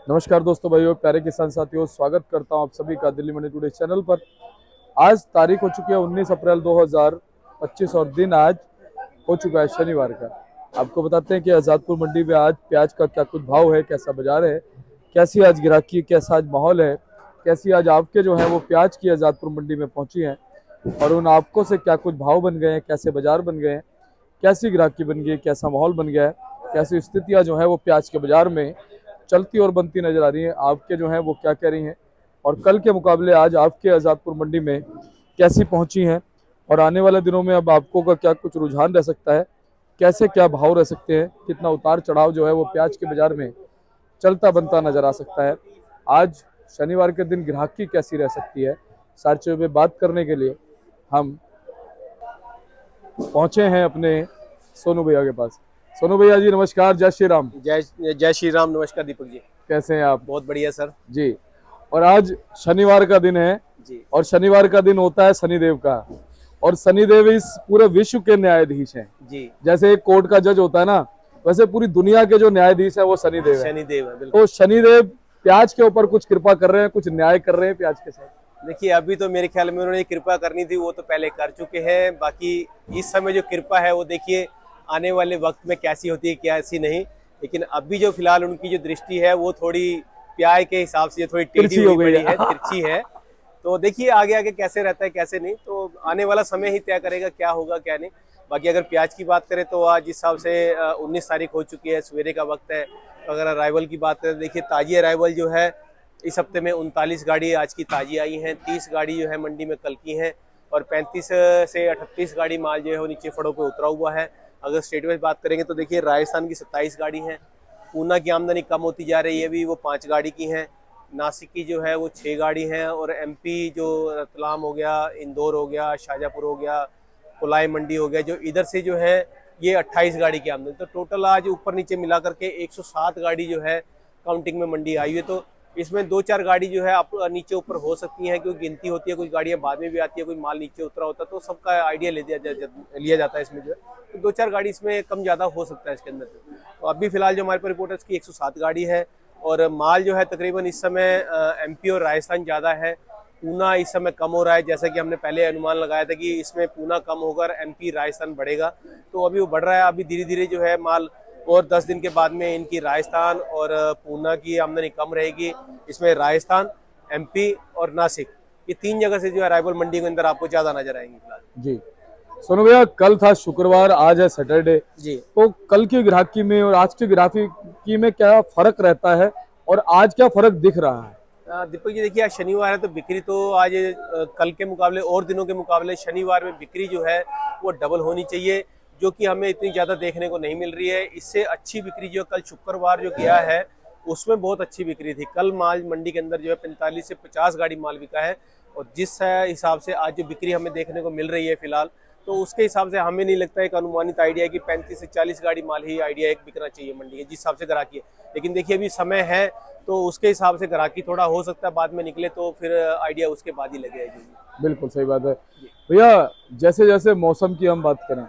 नमस्कार दोस्तों, भाइयों, प्यारे किसान साथियों, स्वागत करता हूं आप सभी का दिल्ली मंडी टुडे चैनल पर। आज तारीख हो चुकी है 19 अप्रैल 2025 और दिन आज हो चुका है शनिवार का। आपको बताते हैं कि आज़ादपुर मंडी में आज प्याज का क्या कुछ भाव है, कैसा बाजार है, कैसी आज ग्राहकी, कैसा आज माहौल है, कैसी आज आपके जो है वो प्याज की आज़ादपुर मंडी में पहुंची हैं और उन आपकों से क्या कुछ भाव बन गए हैं, कैसे बाजार बन गए हैं, कैसी ग्राहकी बन गई, कैसा माहौल बन गया है, कैसी स्थितियाँ जो है वो प्याज के बाजार में चलती और बनती नजर आ रही हैं। आपके जो हैं वो क्या कह रही हैं और कल के मुकाबले आज आपके आज़ादपुर मंडी में कैसी पहुंची हैं और आने वाले दिनों में अब आपको का क्या कुछ रुझान रह सकता है, कैसे क्या भाव रह सकते हैं, कितना उतार चढ़ाव जो है वो प्याज के बाजार में चलता बनता नजर आ सकता है। आज शनिवार के दिन ग्राहकी कैसी रह सकती है, सारी चीज़ों पे बात करने के लिए हम पहुंचे हैं अपने सोनू भैया के पास। सोनू भैया जी नमस्कार, जय श्री राम। जय श्री राम। नमस्कार दीपक जी। कैसे हैं आप? बहुत बढ़िया सर जी। और आज शनिवार का दिन है जी। और शनिवार का दिन होता है शनिदेव का, और शनिदेव इस पूरे विश्व के न्यायाधीश हैं जी। जैसे एक कोर्ट का जज होता है ना, वैसे पूरी दुनिया के जो न्यायाधीश है वो शनिदेव है। शनिदेव है, बिल्कुल। तो शनिदेव प्याज के ऊपर कुछ कृपा कर रहे हैं, कुछ न्याय कर रहे हैं प्याज के साथ। देखिए, अभी तो मेरे ख्याल में उन्होंने कृपा करनी थी, वो तो पहले कर चुके हैं। बाकी इस समय जो कृपा है वो देखिए आने वाले वक्त में कैसी होती है, कैसी नहीं। लेकिन अभी जो फिलहाल उनकी जो दृष्टि है वो थोड़ी प्याज के हिसाब से थोड़ी टेढ़ी हो गई है, तिरछी है। तो देखिए आगे आगे कैसे रहता है कैसे नहीं, तो आने वाला समय ही तय करेगा क्या होगा क्या नहीं। बाकी अगर प्याज की बात करें तो आज इस हिसाब से 19 तारीख हो चुकी है, सवेरे का वक्त है। तो अगर अराइवल की बात करें, देखिए ताजी अराइवल जो है इस हफ्ते में 39 गाड़ी आज की ताजी आई हैं। 30 गाड़ी जो है मंडी में कल की हैं और 35 से 38 गाड़ी माल जो है वो नीचे फड़ों पे उतरा हुआ है। अगर स्टेट वाइज बात करेंगे तो देखिए राजस्थान की 27 गाड़ी हैं, पूना की आमदनी कम होती जा रही है, अभी वो 5 गाड़ी की हैं, नासिक की जो है वो 6 गाड़ी हैं, और एमपी जो रतलाम हो गया, इंदौर हो गया, शाजापुर हो गया, कुलाई मंडी हो गया, जो इधर से जो है ये 28 गाड़ी की आमदनी। तो टोटल आज ऊपर नीचे मिला करके 107 गाड़ी जो है काउंटिंग में मंडी आई है। तो इसमें 2-4 गाड़ी जो है आप नीचे ऊपर हो सकती हैं, क्योंकि गिनती होती है, कुछ गाड़ियां बाद में भी आती है, कोई माल नीचे उतरा होता है, तो सबका आइडिया लिया जाता है इसमें जो है। तो 2-4 गाड़ी इसमें कम ज़्यादा हो सकता है इसके अंदर। तो अभी फिलहाल जो हमारे पास रिपोर्ट है उसकी 107 गाड़ी है, और माल जो है तकरीबन इस समय एमपी और राजस्थान ज़्यादा है। पूना इस समय कम हो रहा है, जैसा कि हमने पहले अनुमान लगाया था कि इसमें पूना कम होकर एमपी राजस्थान बढ़ेगा, तो अभी वो बढ़ रहा है। अभी धीरे धीरे जो है माल, और 10 दिन के बाद में इनकी राजस्थान और पूना की आमदनी कम रहेगी। इसमें राजस्थान, एमपी और नासिक, ये 3 जगह से जो अराइवल मंडी के अंदर आपको ज्यादा नजर आएंगी फिलहाल। जी सोनू भैया, कल था शुक्रवार, आज है सैटरडे जी। तो कल की ग्राहकी में और आज की ग्राहकी में क्या फर्क रहता है और आज क्या फर्क दिख रहा है? दीपक जी देखिए, आज शनिवार है तो बिक्री तो आज कल के मुकाबले और दिनों के मुकाबले शनिवार में बिक्री जो है वो डबल होनी चाहिए, जो कि हमें इतनी ज़्यादा देखने को नहीं मिल रही है। इससे अच्छी बिक्री जो कल शुक्रवार जो गया है उसमें बहुत अच्छी बिक्री थी। कल माल मंडी के अंदर जो है 45 से 50 गाड़ी माल बिका है, और जिस हिसाब से आज जो बिक्री हमें देखने को मिल रही है फिलहाल, तो उसके हिसाब से हमें नहीं लगता, एक अनुमानित आइडिया है कि 35 से 40 गाड़ी माल ही आइडिया एक बिकना चाहिए मंडी के, जिस हिसाब से ग्राहकी है। लेकिन देखिए अभी समय है तो उसके हिसाब से ग्राहकी थोड़ा हो सकता है बाद में निकले, तो फिर आइडिया उसके बाद ही लगेगा। बिल्कुल सही बात है भैया। जैसे जैसे मौसम की हम बात करें,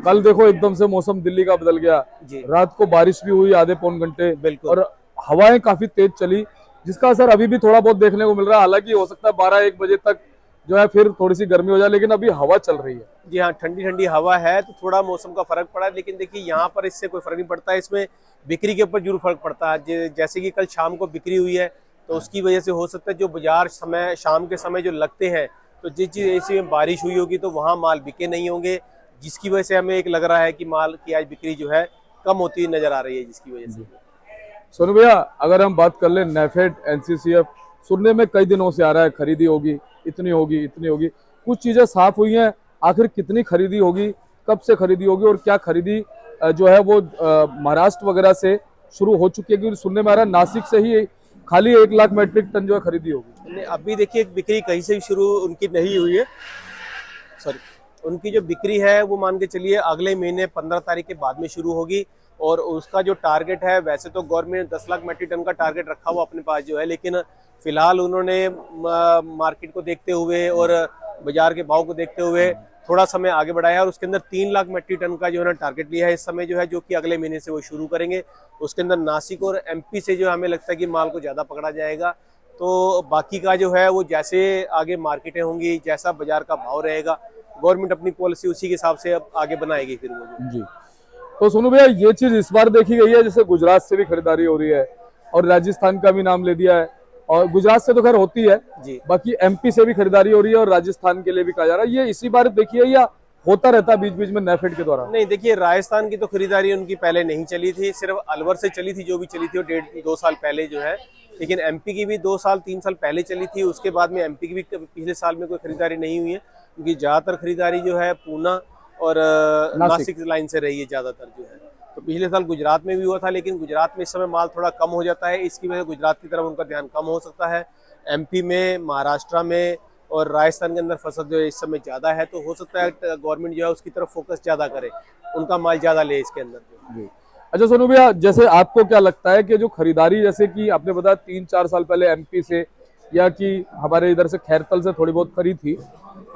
कल देखो एकदम से मौसम दिल्ली का बदल गया, रात को बारिश भी हुई आधे पौन घंटे, बिल्कुल, और हवाएं काफी तेज चली, जिसका असर अभी भी थोड़ा बहुत देखने को मिल रहा है। हालांकि हो सकता है 12-1 बजे तक जो है फिर थोड़ी सी गर्मी हो जाए, लेकिन अभी हवा चल रही है। जी हाँ, ठंडी ठंडी हवा है, तो थोड़ा मौसम का फर्क पड़ा है। लेकिन देखिए यहाँ पर इससे कोई फर्क नहीं पड़ता है, इसमें बिक्री के ऊपर जरूर फर्क पड़ता है। जैसे कि कल शाम को बिक्री हुई है, तो उसकी वजह से हो सकता है जो बाजार समय शाम के समय जो लगते हैं, तो जिस चीज़ ऐसी में बारिश हुई होगी तो वहाँ माल बिके नहीं होंगे, जिसकी वजह से हमें एक लग रहा है कि माल की आज बिक्री जो है कम होती नजर आ रही है, जिसकी वजह से। सोनू भैया, अगर हम बात कर ले नेफेड, एनसीसीएफ, सुनने में कई दिनों से आ रहा है खरीदी होगी, इतनी होगी, इतनी होगी, कुछ चीजें साफ हुई हैं। आखिर कितनी खरीदी होगी, कब से खरीदी होगी, और क्या खरीदी जो है वो महाराष्ट्र वगैरह से शुरू हो चुकी है? क्योंकि सुनने में आ रहा है नासिक से ही खाली 1 लाख मेट्रिक टन जो है खरीदी होगी। अभी देखिए बिक्री कहीं से भी शुरू उनकी नहीं हुई है, सॉरी। उनकी जो बिक्री है वो मान के चलिए अगले महीने 15 तारीख के बाद में शुरू होगी, और उसका जो टारगेट है, वैसे तो गवर्नमेंट 10 लाख मेट्रिक टन का टारगेट रखा हुआ अपने पास जो है, लेकिन फिलहाल उन्होंने मार्केट को देखते हुए और बाजार के भाव को देखते हुए थोड़ा समय आगे बढ़ाया है और उसके अंदर 3 लाख मेट्रिक टन का जो है ना टारगेट लिया है इस समय जो है, जो कि अगले महीने से वो शुरू करेंगे। उसके अंदर नासिक और एमपी से जो हमें लगता है कि माल को ज़्यादा पकड़ा जाएगा। तो बाकी का जो है वो जैसे आगे मार्केटें होंगी, जैसा बाजार का भाव रहेगा, गवर्नमेंट अपनी पॉलिसी उसी के हिसाब से अब आगे बनाएगी फिर वो जो। जी। तो सोनू भैया, ये चीज इस बार देखी गई है, जैसे गुजरात से भी खरीदारी हो रही है और राजस्थान का भी नाम ले दिया है, और गुजरात से तो खैर होती है, जी बाकी एमपी से भी खरीदारी हो रही है और राजस्थान के लिए भी कहा जा रहा है। ये इसी बार देखी है या होता रहता है बीच बीच में नेफेड के द्वारा? नहीं, देखिए राजस्थान की तो खरीदारी उनकी पहले नहीं चली थी, सिर्फ अलवर से चली थी, जो भी चली थी वो 1.5-2 साल पहले जो है। लेकिन एमपी की भी 2 साल 3 साल पहले चली थी, उसके बाद में एमपी की भी पिछले साल में कोई खरीदारी नहीं हुई है, क्योंकि ज्यादातर खरीदारी जो है पूना और नासिक लाइन से रही है ज्यादातर जो है। तो पिछले साल गुजरात में भी हुआ था, लेकिन गुजरात में इस समय माल थोड़ा कम हो जाता है, इसकी वजह से गुजरात की तरफ उनका ध्यान कम हो सकता है। एमपी में, महाराष्ट्र में और राजस्थान के अंदर फसल जो है इस समय ज्यादा है, तो हो सकता है गवर्नमेंट जो है उसकी तरफ फोकस ज्यादा करे, उनका माल ज्यादा ले इसके अंदर जो। जी। अच्छा सोनू भैया, जैसे आपको क्या लगता है कि जो खरीदारी, जैसे कि आपने बताया 3-4 साल पहले एमपी से या कि हमारे इधर से खैरतल से थोड़ी बहुत खरीद थी,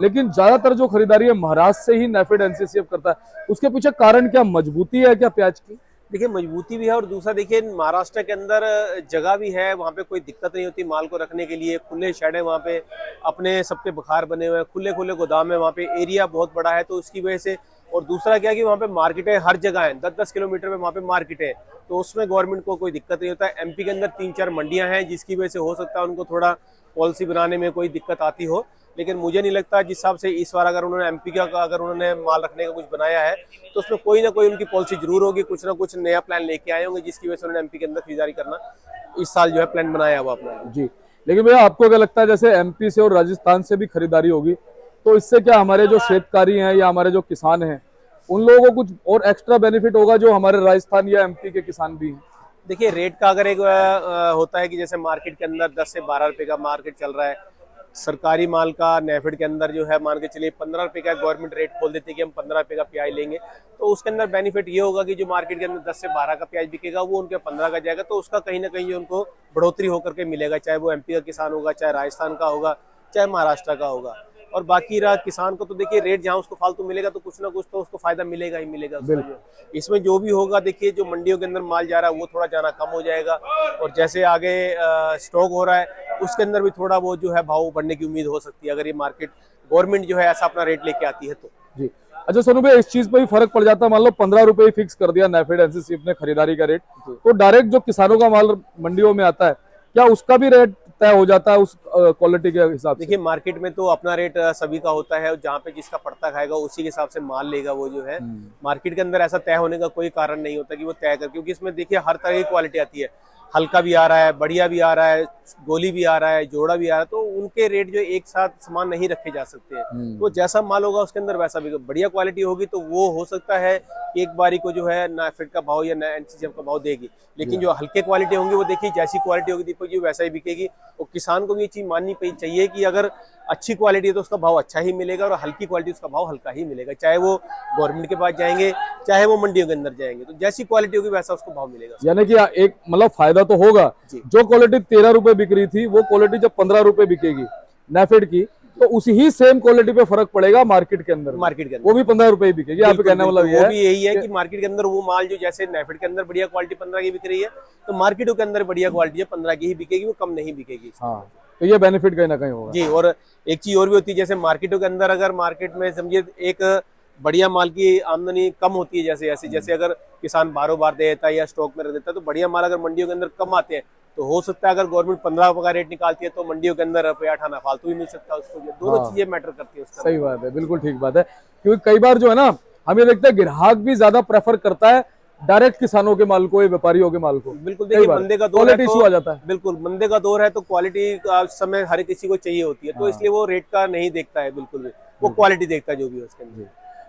लेकिन ज्यादातर जो खरीदारी है महाराष्ट्र से ही नेफेड एनसीसीएफ करता है, उसके पीछे कारण क्या, मजबूती है क्या प्याज की? देखिए मजबूती भी है और दूसरा देखिए महाराष्ट्र के अंदर जगह भी है, वहाँ पे कोई दिक्कत नहीं होती माल को रखने के लिए, खुले शेड है वहाँ पे, अपने सबके बखार बने हुए हैं, खुले खुले गोदाम है वहाँ पे, एरिया बहुत बड़ा है, तो उसकी वजह से। और दूसरा क्या है कि वहाँ पे मार्केट है, हर जगह है, 10-10 किलोमीटर पे वहाँ पे मार्केट है, तो उसमें गवर्नमेंट को कोई दिक्कत नहीं होता है। एमपी के अंदर 3-4 मंडियां हैं, जिसकी वजह से हो सकता है उनको थोड़ा पॉलिसी बनाने में कोई दिक्कत आती हो, लेकिन मुझे नहीं लगता जिस हिसाब से इस बार अगर उन्होंने एमपी का अगर उन्होंने माल रखने का कुछ बनाया है, तो उसमें कोई ना कोई उनकी पॉलिसी जरूर होगी, कुछ ना कुछ नया प्लान लेके आए होंगे, जिसकी वजह से उन्होंने एमपी के अंदर खरीदारी करना इस साल जो है प्लान बनाया हुआ अपना। जी। लेकिन भैया आपको क्या लगता है, जैसे एमपी से और राजस्थान से भी खरीदारी होगी, तो इससे क्या हमारे जो शेतकारी हैं या हमारे जो किसान हैं, उन लोगों को कुछ और एक्स्ट्रा बेनिफिट होगा जो हमारे राजस्थान या एमपी के किसान भी हैं? देखिए रेट का अगर एक होता है कि जैसे मार्केट के अंदर 10 से 12 रुपए का मार्केट चल रहा है, सरकारी माल का नेफेड के अंदर जो है मान के चलिए 15 रुपए का गवर्नमेंट रेट खोल देती है कि हम 15 रुपए का प्याज लेंगे, तो उसके अंदर बेनिफिट ये होगा कि जो मार्केट के अंदर 10 से 12 का प्याज बिकेगा वो उनके 15 का जाएगा, तो उसका कहीं ना कहीं उनको बढ़ोतरी होकर के मिलेगा, चाहे वो एमपी का किसान होगा, चाहे राजस्थान का होगा, चाहे महाराष्ट्र का होगा। और बाकी रहा किसान को, तो देखिए रेट जहाँ उसको फालतू मिलेगा तो कुछ ना कुछ तो उसको फायदा मिलेगा ही मिलेगा उसका। इसमें जो भी होगा देखिए, जो मंडियों के अंदर माल जा रहा है वो थोड़ा जाना कम हो जाएगा, और जैसे आगे स्टॉक हो रहा है उसके अंदर भी थोड़ा बहुत जो है भाव बढ़ने की उम्मीद हो सकती है, अगर ये मार्केट गवर्नमेंट जो है ऐसा अपना रेट लेके आती है तो। जी। अच्छा सोनू भाई, इस चीज पर भी फर्क पड़ जाता है, मान लो 15 रुपए ही फिक्स कर दिया नेफेड एनसीसीएफ ने खरीदारी का रेट, तो डायरेक्ट जो किसानों का माल मंडियों में आता है, क्या उसका भी रेट तय हो जाता है उस क्वालिटी के हिसाब से? देखिए मार्केट में तो अपना रेट सभी का होता है, जहाँ पे जिसका पड़ता खाएगा उसी के हिसाब से माल लेगा वो जो है। मार्केट के अंदर ऐसा तय होने का कोई कारण नहीं होता कि वो तय कर, क्योंकि इसमें देखिए हर तरह की क्वालिटी आती है, हल्का भी आ रहा है, बढ़िया भी आ रहा है, गोली भी आ रहा है, जोड़ा भी आ रहा है, तो उनके रेट जो एक साथ समान नहीं रखे जा सकते हैं। तो जैसा माल होगा उसके अंदर वैसा भी, बढ़िया क्वालिटी होगी तो वो हो सकता है कि एक बारी को जो है नेफेड का भाव या एनसीसीएफ का भाव देगी, लेकिन जो हल्के क्वालिटी होंगी वो देखिए जैसी क्वालिटी होगी दीपक जी वैसा ही बिकेगी। और किसान को भी ये चीज माननी चाहिए कि अगर अच्छी क्वालिटी है तो उसका भाव अच्छा ही मिलेगा, और हल्की क्वालिटी उसका भाव हल्का ही मिलेगा, चाहे वो गवर्नमेंट के पास जाएंगे चाहे वो मंडियों के अंदर जाएंगे, तो जैसी क्वालिटी होगी वैसा उसको भाव मिलेगा। यानी कि एक मतलब फायदा तो होगा, जो क्वालिटी 13 रुपए बिक रही थी वो क्वालिटी जब 15 रुपए बिकेगी नेफेड की, तो उसी ही सेम क्वालिटी पे फर्क पड़ेगा मार्केट के अंदर, वो भी 15 रुपए ही बिकेगी। आप कहने वाला वो भी यही है कि मार्केट के अंदर वो माल जो जैसे नेफेड के अंदर बढ़िया क्वालिटी 15 की बिक रही है, तो मार्केटों के अंदर बढ़िया क्वालिटी 15 की ही बिकेगी, वो कम नहीं बिकेगी। हाँ, तो ये बेनिफिट कहीं ना कहीं होगा जी। और एक चीज और भी होती है, जैसे मार्केटों के अंदर अगर मार्केट में समझिए एक बढ़िया माल की आमदनी कम होती है, जैसे अगर किसान बारों बार दे देता है या स्टॉक में रख देता है, तो बढ़िया माल अगर मंडियों के अंदर कम आते हैं तो हो सकता है अगर गवर्नमेंट 15 रुपए का रेट निकालती है तो मंडियों के अंदर रुपया 8 आना फालतू ही मिल सकता है उसको। दोनों चीजें मैटर करती है उसका। सही बात है, बिल्कुल ठीक बात है, क्योंकि कई बार जो है ना हमें लगता है ग्राहक भी ज्यादा प्रेफर करता है डायरेक्ट किसानों के माल को, व्यापारियों के माल को। बिल्कुल, देखिए मंदे का दौर है तो इशू आ जाता है। बिल्कुल मंदे का दौर है तो क्वालिटी का समय हर किसी को चाहिए होती है, तो इसलिए वो रेट का नहीं देखता है बिल्कुल भी, वो क्वालिटी देखता है जो भी है उसके अंदर।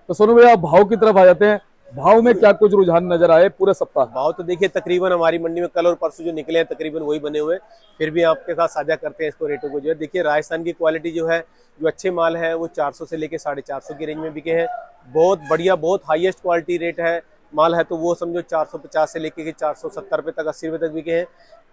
तो सोनू भैया भाव की तरफ आ जाते हैं, भाव में क्या कुछ रुझान नजर आए पूरे सप्ताह? भाव तो देखिए तकरीबन हमारी मंडी में कल और परसों जो निकले हैं तकरीबन वही बने हुए हैं, फिर भी आपके साथ साझा करते हैं इसको रेटों को जो है। देखिए राजस्थान की क्वालिटी जो है, जो अच्छे माल है वो 400 से लेके 450 की रेंज में बिके हैं। बहुत बढ़िया, बहुत हाईएस्ट क्वालिटी रेट है माल है तो वो समझो 450 से लेके 470 रुपए तक, 80 रुपए तक बिके हैं।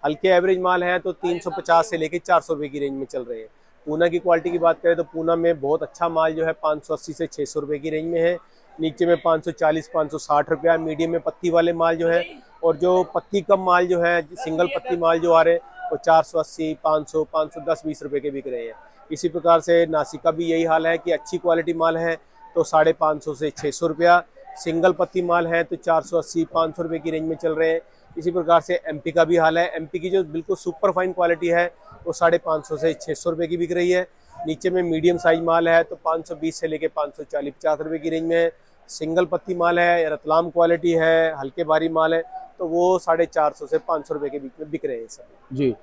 हल्के एवरेज माल है तो 350 से लेके 400 रुपए की रेंज में चल रहे हैं। पूना की क्वालिटी की बात करें तो पूना में बहुत अच्छा माल जो है 580 से 600 रुपये की रेंज में है। नीचे में 540 560 रुपया, मीडियम में पत्ती वाले माल जो है, और जो पत्ती कम माल जो है, सिंगल पत्ती माल जो आ रहे हैं वो 480 500 510 20 रुपये के बिक रहे हैं। इसी प्रकार से नासिक का भी यही हाल है कि अच्छी क्वालिटी माल है तो 550 से 600 रुपया, सिंगल पत्ती माल है तो 480 500 रुपये की रेंज में चल रहे हैं। इसी प्रकार से एमपी का भी हाल है। एमपी की जो बिल्कुल सुपर फाइन क्वालिटी है वो 550 से 600 रुपये की बिक रही है। नीचे में मीडियम साइज माल है तो 520 से लेके 540 50 रुपये की रेंज में है। सिंगल पत्ती माल है, रतलाम क्वालिटी है, हल्के भारी माल है तो वो 450 से 500 रुपये के बीच में बिक रहे हैं सब। जी,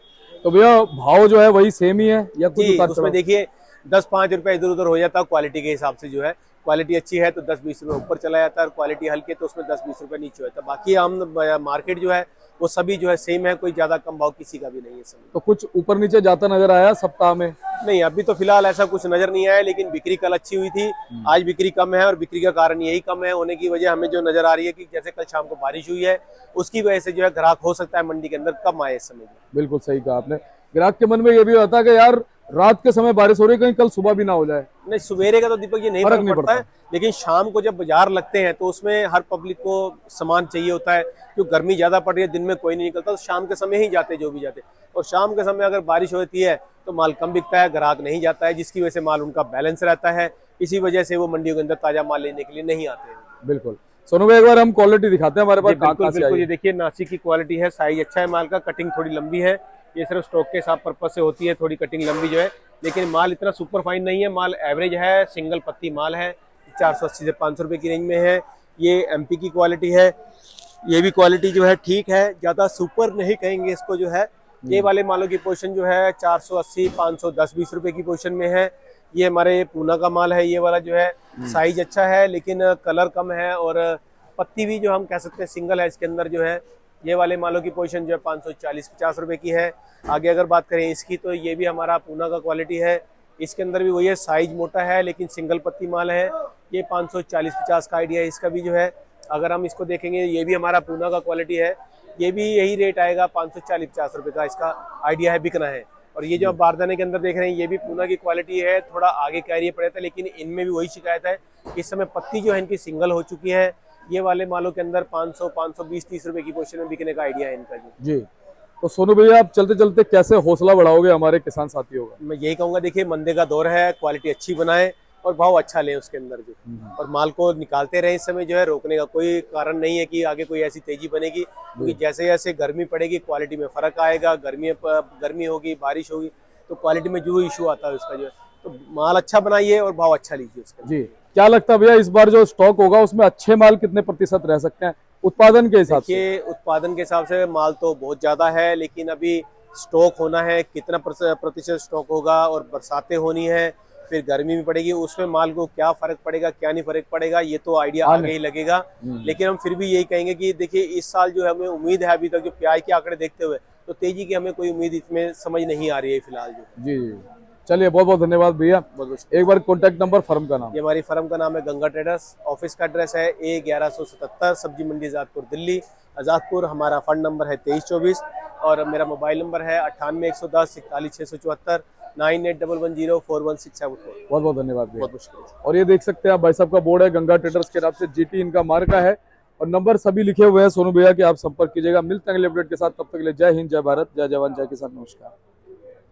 तो भैया भाव जो है वही सेम ही है या कुछ जी, उतार उसमें देखिए 10-5 रुपये इधर उधर हो जाता है क्वालिटी के हिसाब से। जो है क्वालिटी अच्छी है तो 10-20 रुपये ऊपर चला जाता है, और क्वालिटी हल्की है तो उसमें 10-20 रुपये नीचे होता है। बाकी हम मार्केट जो है वो सभी जो है सेम है, कोई ज्यादा कम भाव किसी का भी नहीं है सभी। तो कुछ ऊपर नीचे जाता नजर आया सप्ताह में? नहीं, अभी तो फिलहाल ऐसा कुछ नजर नहीं आया, लेकिन बिक्री कल अच्छी हुई थी। आज बिक्री कम है, और बिक्री का कारण यही कम है होने की वजह हमें जो नजर आ रही है कि जैसे कल शाम को बारिश हुई है उसकी वजह से जो है ग्राहक हो सकता है मंडी के अंदर कम आए इस समय। बिल्कुल सही कहा आपने। ग्राहक के मन में ये भी होता है कि यार रात के समय बारिश हो रही है, कहीं कल सुबह भी ना हो जाए। नहीं, सवेरे का तो दीपक ये नहीं फर्क पड़ता है, लेकिन शाम को जब बाजार लगते हैं तो उसमें हर पब्लिक को सामान चाहिए होता है। क्योंकि गर्मी ज्यादा पड़ रही है, दिन में कोई नहीं निकलता, तो शाम के समय ही जाते जो भी जाते। और शाम के समय अगर बारिश होती है तो माल कम बिकता है, ग्राहक नहीं जाता है, जिसकी वजह से माल उनका बैलेंस रहता है। इसी वजह से वो मंडियों के अंदर ताजा माल लेने के लिए नहीं आते हैं। बिल्कुल। सोनू भाई एक बार हम क्वालिटी दिखाते हैं हमारे पास। बिल्कुल बिल्कुल, ये देखिए नासिक की क्वालिटी है, साइज अच्छा है माल का, कटिंग थोड़ी लंबी है। ये सिर्फ स्टॉक के हिसाब पर्पज से होती है, थोड़ी कटिंग लंबी जो है, लेकिन माल इतना सुपर फाइन नहीं है। माल एवरेज है, सिंगल पत्ती माल है, 480 से 500 रुपये की रेंज में है। ये एमपी की क्वालिटी है, ये भी क्वालिटी जो है ठीक है, ज्यादा सुपर नहीं कहेंगे इसको जो है। ये वाले मालों की पोजीशन जो है 480 510 20 रुपये की पोजीशन में है। ये हमारे पूना का माल है, ये वाला जो है साइज अच्छा है लेकिन कलर कम है, और पत्ती भी जो हम कह सकते हैं सिंगल है इसके अंदर जो है। ये वाले मालों की पोजीशन जो है 540 50 रुपये की है। आगे अगर बात करें इसकी तो ये भी हमारा पूना का क्वालिटी है, इसके अंदर भी वही है, साइज मोटा है लेकिन सिंगल पत्ती माल है। ये 540 50 का आइडिया है इसका भी जो है। अगर हम इसको देखेंगे ये भी हमारा पूना का क्वालिटी है, ये भी यही रेट आएगा 540 50 रुपये का इसका आइडिया है, बिकना है। और ये जो आप बारदाने के अंदर देख रहे हैं ये भी पूना की क्वालिटी है, थोड़ा आगे कैरियर पड़ा था, लेकिन इनमें भी वही शिकायत है, इस समय पत्ती जो है इनकी सिंगल हो चुकी है। ये वाले मालों के अंदर 500 520 30 रुपए की पोजीशन में बिकने का आइडिया है इनका जी। तो सोनू भैया आप चलते चलते कैसे हौसला बढ़ाओगे हमारे किसान साथियों का? मैं यही कहूंगा, देखिए मंदे का दौर है, क्वालिटी अच्छी बनाए और भाव अच्छा लें उसके अंदर जो, और माल को निकालते रहे। इस समय जो है रोकने का कोई कारण नहीं है कि आगे कोई ऐसी तेजी बनेगी, क्योंकि जैसे जैसे गर्मी पड़ेगी क्वालिटी में फर्क आएगा। गर्मी होगी, बारिश होगी तो क्वालिटी में जो इशू आता है उसका जो है, तो माल अच्छा बनाइए और भाव अच्छा लीजिए उसका। जी, क्या लगता है भैया इस बार जो स्टॉक होगा उसमें अच्छे माल कितने प्रतिशत रह सकते हैं उत्पादन के हिसाब से? देखिए उत्पादन के हिसाब से माल तो बहुत ज्यादा है, लेकिन अभी स्टॉक होना है, कितना प्रतिशत स्टॉक होगा, और बरसातें होनी है, फिर गर्मी भी पड़ेगी, उसमें माल को क्या फर्क पड़ेगा क्या नहीं फर्क पड़ेगा ये तो आइडिया आगे ही लगेगा। लेकिन हम फिर भी यही कहेंगे कि देखिए इस साल जो हमें उम्मीद है, अभी तक जो प्याज के आंकड़े देखते हुए, तो तेजी की हमें कोई उम्मीद इसमें समझ नहीं आ रही है फिलहाल जो। जी, चलिए बहुत बहुत धन्यवाद भैया। एक बार कॉन्टैक्ट नंबर, फर्म का नाम? ये हमारी फर्म का नाम है गंगा ट्रेडर्स, ऑफिस का एड्रेस है A1177 सब्जी मंडी आजादपुर दिल्ली आजादपुर। हमारा फंड नंबर है 2324, और मेरा मोबाइल नंबर है 98 110 41 674 9811041674। बहुत बहुत धन्यवाद भैया। बहुत मुश्किल। और ये देख सकते हैं आप भाई साहब का बोर्ड है, गंगा ट्रेडर्स के नाम से, GT इनका मार्का है, और नंबर सभी लिखे हुए हैं सोनू भैया के, आप संपर्क कीजिएगा। मिलते हैं अगले अपडेट के साथ, तब तक के लिए जय हिंद, जय भारत, जय जवान, जय किसान, नमस्कार।